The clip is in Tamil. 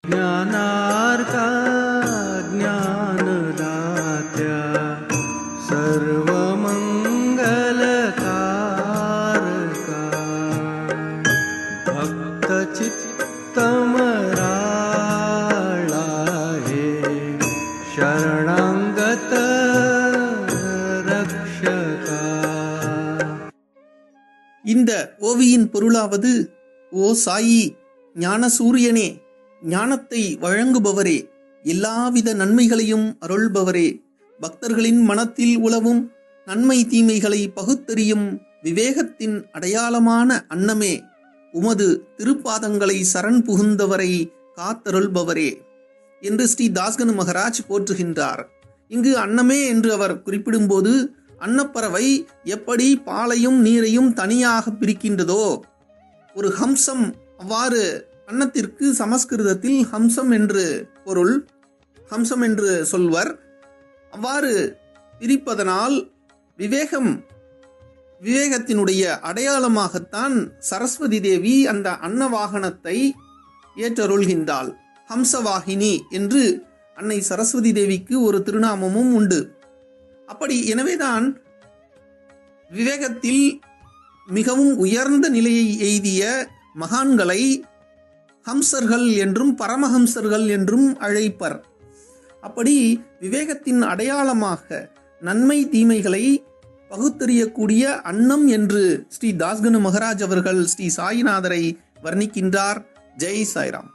ज्ञानार्का ज्ञानदात्या सर्वमंगलकारका भक्तचित्तमराळा हे शरणागत रक्षका. இந்த ஓவியின் பொருளாவது, ஓ சாயி ஞான சூரியனே, ஞானத்தை வழங்குபவரே, எல்லாவித நன்மைகளையும் அருள்பவரே, பக்தர்களின் மனத்தில் உலவும் நன்மை தீமைகளை பகுத்தறியும் விவேகத்தின் அடையாளமான அன்னமே, உமது திருப்பாதங்களை சரண் புகுந்தவரை காத்தருள்பவரே என்று ஸ்ரீ தாஸ்கனு மகராஜ் போற்றுகின்றார். இங்கு அன்னமே என்று அவர் குறிப்பிடும்போது, அன்னப்பறவை எப்படி பாலையும் நீரையும் தனியாக பிரிக்கின்றதோ, ஒரு ஹம்சம் அவ்வாறு அன்னத்திற்கு சமஸ்கிருதத்தில் ஹம்சம் என்று பொருள், ஹம்சம் என்று சொல்வர். அவ்வாறு பிரிப்பதனால் விவேகத்தினுடைய அடையாளமாகத்தான் சரஸ்வதி தேவி அந்த அன்னவாகனத்தை ஏற்றருள்கின்றாள். ஹம்சவாகினி என்று அன்னை சரஸ்வதி தேவிக்கு ஒரு திருநாமமும் உண்டு. அப்படி எனவேதான் விவேகத்தில் மிகவும் உயர்ந்த நிலையை எய்திய மகான்களை ஹம்சர்கள் என்றும் பரமஹம்சர்கள் என்றும் அழைப்பர். அப்படி விவேகத்தின் அடையாளமாக நன்மை தீமைகளை பகுத்தறியக்கூடிய அன்னம் என்று ஸ்ரீ தாஸ்கனு மகராஜ் அவர்கள் ஸ்ரீ சாயிநாதரை வர்ணிக்கின்றார். ஜெய் சாய்ராம்.